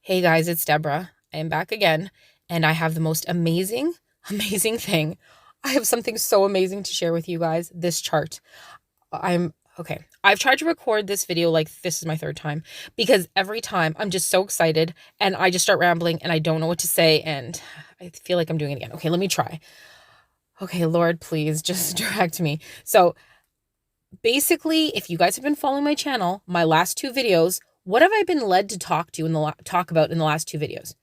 Hey guys, it's Deborah. I am back again, and I have the most amazing thing. I have something so amazing to share with you guys. This chart. I'm okay. I've tried to record this video like this is my third time because every time I'm just so excited and I just start rambling and I don't know what to say and I feel like I'm doing it again. Okay, let me try. Okay, Lord, please just direct me. So, basically, if you guys have been following my channel, my last two videos, what have I been led to talk about in the last two videos?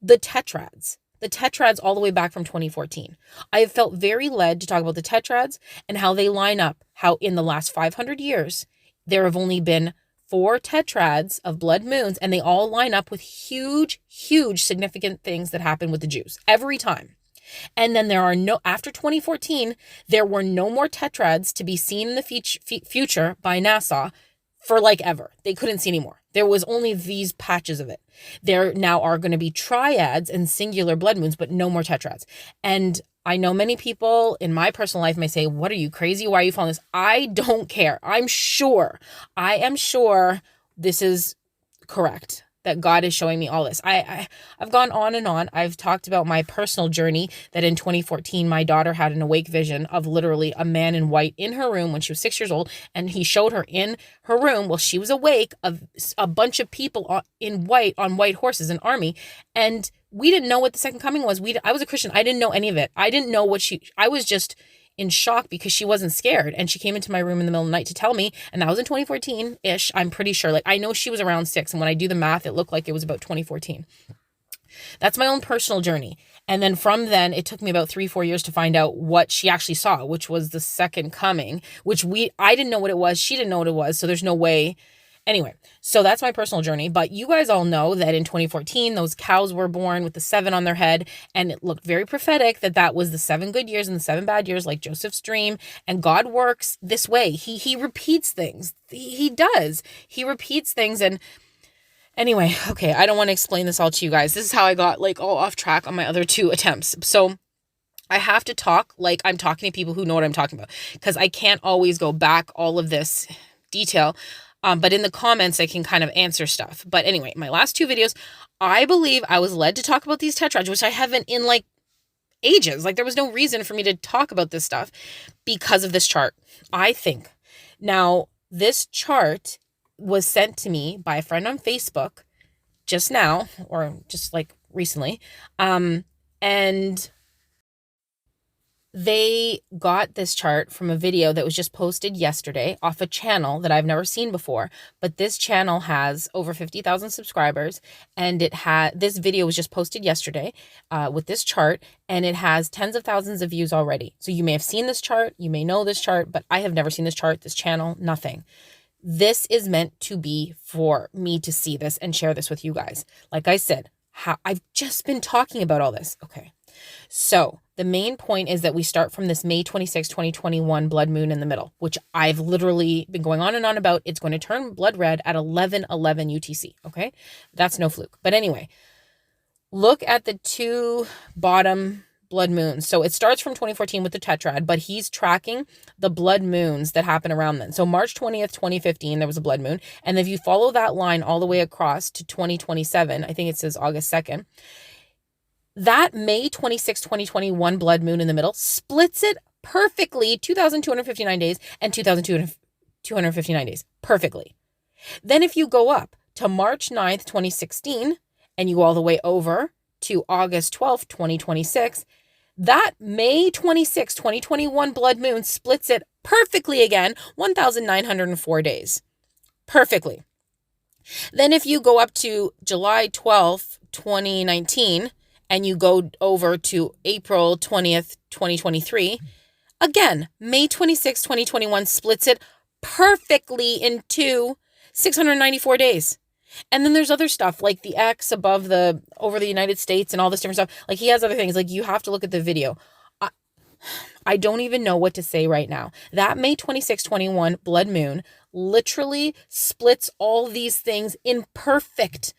The tetrads all the way back from 2014. I have felt very led to talk about the tetrads and how they line up, how in the last 500 years, there have only been four tetrads of blood moons, and they all line up with huge significant things that happen with the Jews every time. And then after 2014, there were no more tetrads to be seen in the future by NASA for like ever. They couldn't see anymore. There was only these patches of it. There now are going to be triads and singular blood moons, but no more tetrads. And I know many people in my personal life may say, what are you, crazy? Why are you following this? I don't care. I am sure this is correct, that God is showing me all this. I've gone on and on. I've talked about my personal journey that in 2014, my daughter had an awake vision of literally a man in white in her room when she was 6 years old. And he showed her in her room while she was awake of a bunch of people in white on white horses, an army. And we didn't know what the second coming was. I was a Christian. I didn't know any of it. I didn't know I was just in shock because she wasn't scared. And she came into my room in the middle of the night to tell me, and that was in 2014-ish, I'm pretty sure. Like, I know she was around 6, and when I do the math, it looked like it was about 2014. That's my own personal journey. And then from then, it took me about 3-4 years to find out what she actually saw, which was the second coming, which I didn't know what it was. She didn't know what it was. So there's no way. Anyway, so that's my personal journey. But you guys all know that in 2014, those cows were born with the 7 on their head. And it looked very prophetic that was the 7 good years and the 7 bad years, like Joseph's dream. And God works this way. He repeats things. He does. He repeats things. And anyway, okay, I don't want to explain this all to you guys. This is how I got like all off track on my other 2 attempts. So I have to talk like I'm talking to people who know what I'm talking about, because I can't always go back all of this detail. But in the comments, I can kind of answer stuff. But anyway, my last 2 videos, I believe I was led to talk about these tetrads, which I haven't in like ages. Like, there was no reason for me to talk about this stuff because of this chart, I think. Now, this chart was sent to me by a friend on Facebook just now, or just like recently. And they got this chart from a video that was just posted yesterday off a channel that I've never seen before. But this channel has over 50,000 subscribers, and this video was just posted yesterday with this chart, and it has tens of thousands of views already. So you may have seen this chart, you may know this chart, but I have never seen this chart, this channel, nothing. This is meant to be for me to see this and share this with you guys. Like I said, I've just been talking about all this. Okay. So the main point is that we start from this May 26, 2021 blood moon in the middle, which I've literally been going on and on about. It's going to turn blood red at 11:11 UTC. Okay. That's no fluke. But anyway, look at the 2 bottom blood moons. So it starts from 2014 with the tetrad, but he's tracking the blood moons that happen around then. So March 20th, 2015, there was a blood moon. And if you follow that line all the way across to 2027, I think it says August 2nd, that May 26, 2021 blood moon in the middle splits it perfectly, 2,259 days and 2,259 days, perfectly. Then if you go up to March 9th, 2016, and you go all the way over to August 12th, 2026, that May 26, 2021 blood moon splits it perfectly again, 1,904 days. Perfectly. Then if you go up to July 12th, 2019, and you go over to April 20th, 2023, again, May 26, 2021 splits it perfectly into 694 days. And then there's other stuff like the X over the United States and all this different stuff. Like, he has other things. Like, you have to look at the video. I don't even know what to say right now. That May 26, 21 blood moon literally splits all these things in perfectly.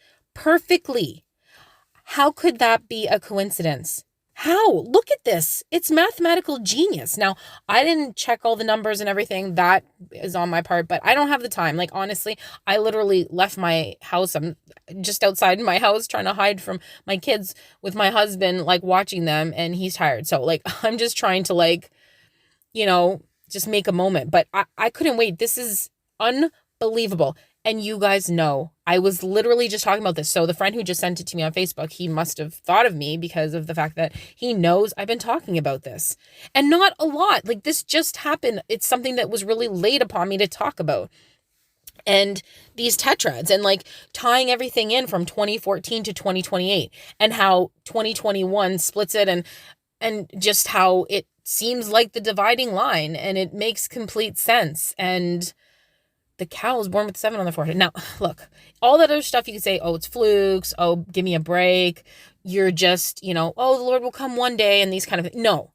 How could that be a coincidence? How? Look at this. It's mathematical genius. Now, I didn't check all the numbers and everything. That is on my part, but I don't have the time. Like, honestly, I literally left my house. I'm just outside my house trying to hide from my kids with my husband, like watching them, and he's tired. So, like, I'm just trying to, like, just make a moment. But I couldn't wait. This is unbelievable. And you guys know, I was literally just talking about this. So the friend who just sent it to me on Facebook, he must have thought of me because of the fact that he knows I've been talking about this. And not a lot. Like, this just happened. It's something that was really laid upon me to talk about. And these tetrads, and like tying everything in from 2014 to 2028, and how 2021 splits it, and just how it seems like the dividing line, and it makes complete sense. And the cow was born with 7 on the forehead. Now, look, all that other stuff you could say, oh, it's flukes. Oh, give me a break. You're just, oh, the Lord will come one day, and these kind of things. No.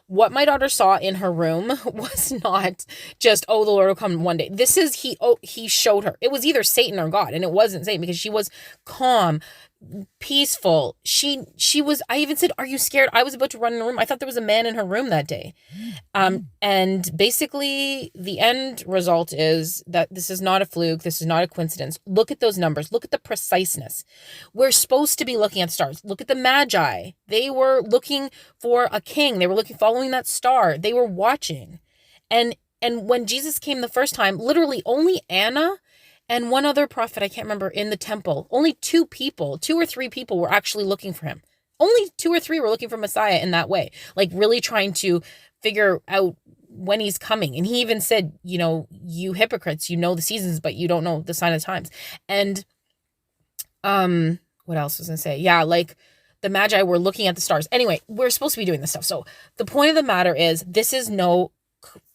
What my daughter saw in her room was not just, oh, the Lord will come one day. This is, he showed her. It was either Satan or God, and it wasn't Satan, because she was calm, peaceful. She was, I even said, are you scared? I was about to run in the room. I thought there was a man in her room that day. And basically the end result is that this is not a fluke. This is not a coincidence. Look at those numbers. Look at the preciseness. We're supposed to be looking at stars. Look at the Magi. They were looking for a king. They were following that star. They were watching. And when Jesus came the first time, literally only Anna and one other prophet, I can't remember, in the temple, only 2 or 3 people were actually looking for him. Only 2 or 3 were looking for Messiah in that way, like really trying to figure out when he's coming. And he even said, you hypocrites, you know the seasons, but you don't know the sign of times. And what else was I gonna say? Yeah, like the Magi were looking at the stars. Anyway, we're supposed to be doing this stuff. So the point of the matter is, this is no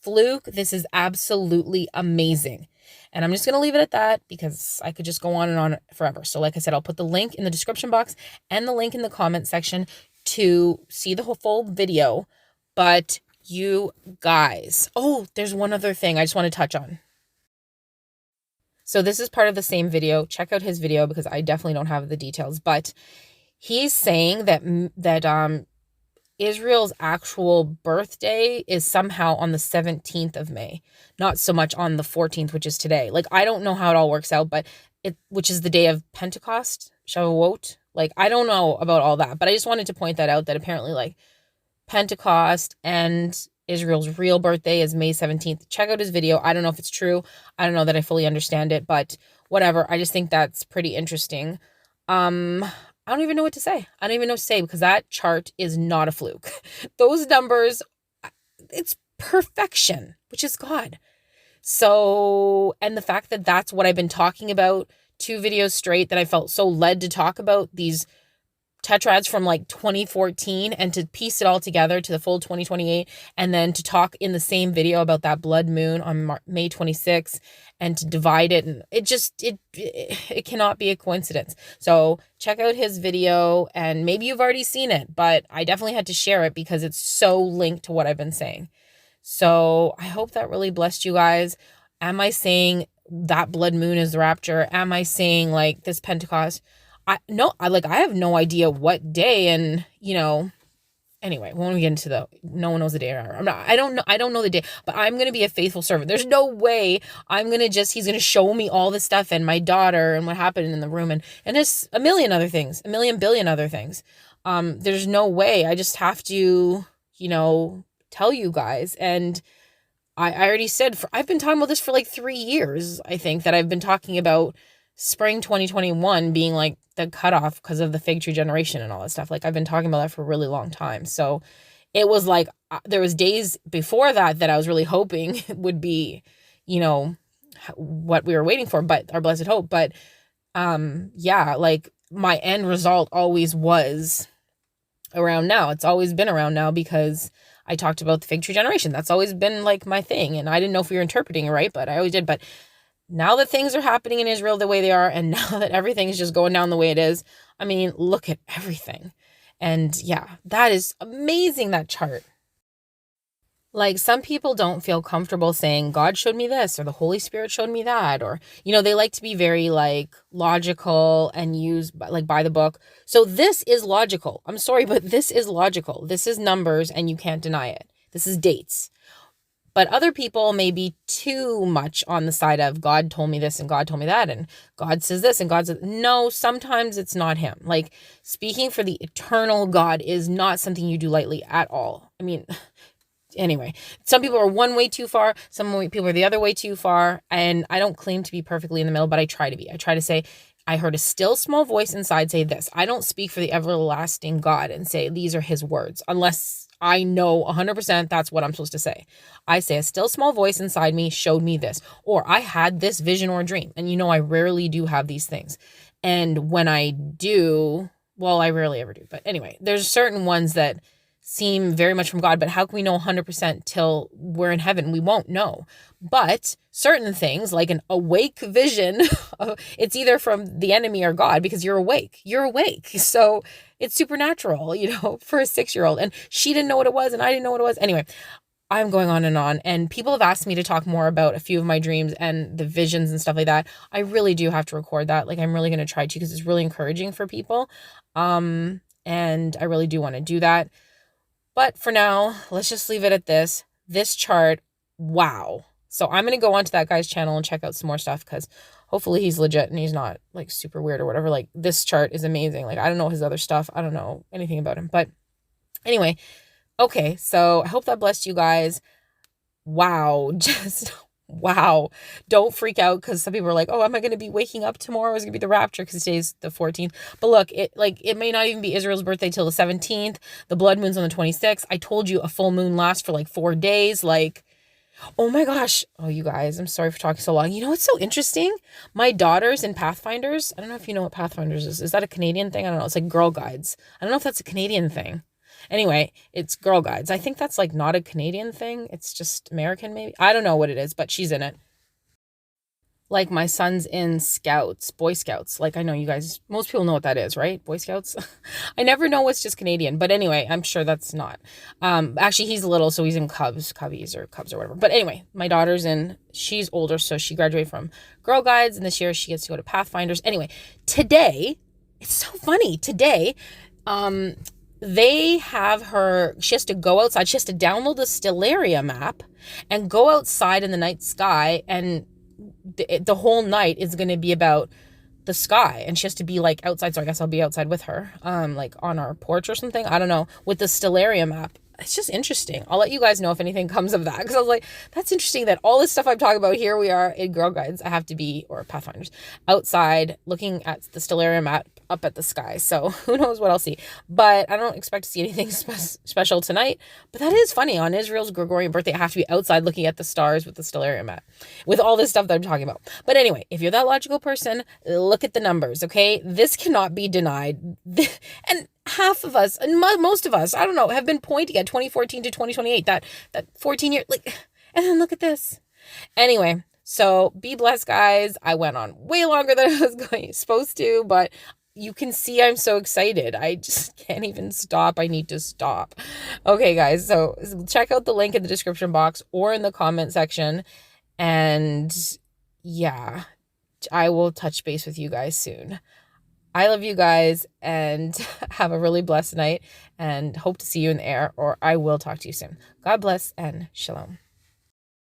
fluke. This is absolutely amazing. And I'm just going to leave it at that, because I could just go on and on forever. So like I said, I'll put the link in the description box and the link in the comment section to see the whole full video. But you guys, oh, there's one other thing I just want to touch on. So this is part of the same video. Check out his video, because I definitely don't have the details, but he's saying that Israel's actual birthday is somehow on the 17th of May, not so much on the 14th, which is today. Like, I don't know how it all works out, but which is the day of Pentecost, Shavuot. Like, I don't know about all that, but I just wanted to point that out, that apparently, like, Pentecost and Israel's real birthday is May 17th. Check out his video. I don't know if it's true. I don't know that I fully understand it, but whatever. I just think that's pretty interesting. I don't even know what to say. I don't even know what to say, because that chart is not a fluke. Those numbers, it's perfection, which is God. So, and the fact that that's what I've been talking about 2 videos straight, that I felt so led to talk about these tetrads from like 2014, and to piece it all together to the full 2028, and then to talk in the same video about that blood moon on May 26th, and to divide it, and it cannot be a coincidence. So check out his video, and maybe you've already seen it, but I definitely had to share it because it's so linked to what I've been saying. So I hope that really blessed you guys. Am I saying that blood moon is the rapture? Am I saying like this Pentecost? I have no idea what day, and anyway, when we get into no one knows the day or hour. I don't know the day, but I'm going to be a faithful servant. There's no way he's going to show me all this stuff, and my daughter, and what happened in the room, and there's a million billion other things. There's no way. I just have to, tell you guys. And I already said, I've been talking about this for like 3 years. I think that I've been talking about spring 2021 being like the cutoff because of the fig tree generation and all that stuff. Like, I've been talking about that for a really long time. So it was like, there was days before that I was really hoping would be, what we were waiting for, but our blessed hope. But, yeah, like my end result always was around now. It's always been around now, because I talked about the fig tree generation. That's always been like my thing. And I didn't know if we were interpreting it right, but I always did. But now that things are happening in Israel the way they are, and now that everything is just going down the way it is, I mean, look at everything. And yeah, that is amazing, that chart. Like some people don't feel comfortable saying God showed me this or the Holy Spirit showed me that, or they like to be very like logical and use like by the book. So this is logical. I'm sorry, but this is logical. This is numbers and you can't deny it. This is dates. But other people may be too much on the side of God told me this and God told me that and God says this and God says no, sometimes it's not him. Like speaking for the eternal God is not something you do lightly at all. I mean, anyway, some people are one way too far, some people are the other way too far, and I don't claim to be perfectly in the middle, but I try to be. I try to say, I heard a still small voice inside say this. I don't speak for the everlasting God and say these are his words, unless I know 100% that's what I'm supposed to say. I say a still small voice inside me showed me this, or I had this vision or dream. And I rarely do have these things. And when I do, well, I rarely ever do. But anyway, there's certain ones that seem very much from God, but how can we know 100% till we're in heaven? We won't know. But certain things like an awake vision, it's either from the enemy or God because you're awake. You're awake. So it's supernatural, for a 6-year-old. And she didn't know what it was and I didn't know what it was. Anyway, I'm going on. And people have asked me to talk more about a few of my dreams and the visions and stuff like that. I really do have to record that. Like I'm really going to try to because it's really encouraging for people. And I really do want to do that. But for now, let's just leave it at this. This chart, wow. So I'm going to go onto that guy's channel and check out some more stuff because hopefully he's legit and he's not like super weird or whatever. Like this chart is amazing. Like I don't know his other stuff. I don't know anything about him. But anyway, okay. So I hope that blessed you guys. Wow. Just wow. Don't freak out because some people are like, oh, am I going to be waking up tomorrow? Is it going to be the rapture because today's the 14th? But look, it may not even be Israel's birthday till the 17th. The blood moon's on the 26th. I told you a full moon lasts for like 4 days. Like, oh my gosh. Oh, you guys, I'm sorry for talking so long. What's so interesting? My daughters in Pathfinders, I don't know if you know what Pathfinders is. Is that a Canadian thing? I don't know. It's like Girl Guides. I don't know if that's a Canadian thing. Anyway, it's Girl Guides. I think that's like not a Canadian thing. It's just American maybe. I don't know what it is, but she's in it. Like my son's in Scouts, Boy Scouts. Like I know you guys, most people know what that is, right? Boy Scouts. I never know what's just Canadian, but anyway, I'm sure that's not. Actually he's little, so he's in Cubbies or Cubs or whatever. But anyway, my daughter's she's older, so she graduated from Girl Guides and this year she gets to go to Pathfinders. Anyway, today, it's so funny. Today, they have her, she has to go outside. She has to download the Stellarium app and go outside in the night sky. And the whole night is going to be about the sky. And she has to be like outside. So I guess I'll be outside with her, like on our porch or something. I don't know, with the Stellarium app. It's just interesting. I'll let you guys know if anything comes of that. Because I was like, that's interesting that all this stuff I'm talking about, here we are in Girl Guides. I have to be, or Pathfinders, outside looking at the Stellarium app up at the sky. So who knows what I'll see. But I don't expect to see anything special tonight. But that is funny. On Israel's Gregorian birthday, I have to be outside looking at the stars with the Stellarium app. With all this stuff that I'm talking about. But anyway, if you're that logical person, look at the numbers, okay? This cannot be denied. And half of us, and most of us, I don't know, have been pointing at 2014 to 2028, that 14 year, like, and then look at this. Anyway, so be blessed, guys. I went on way longer than I was supposed to, but you can see I'm so excited. I just can't even stop. I need to stop. Okay, guys, so check out the link in the description box or in the comment section. And yeah, I will touch base with you guys soon. I love you guys and have a really blessed night and hope to see you in the air, or I will talk to you soon. God bless and shalom.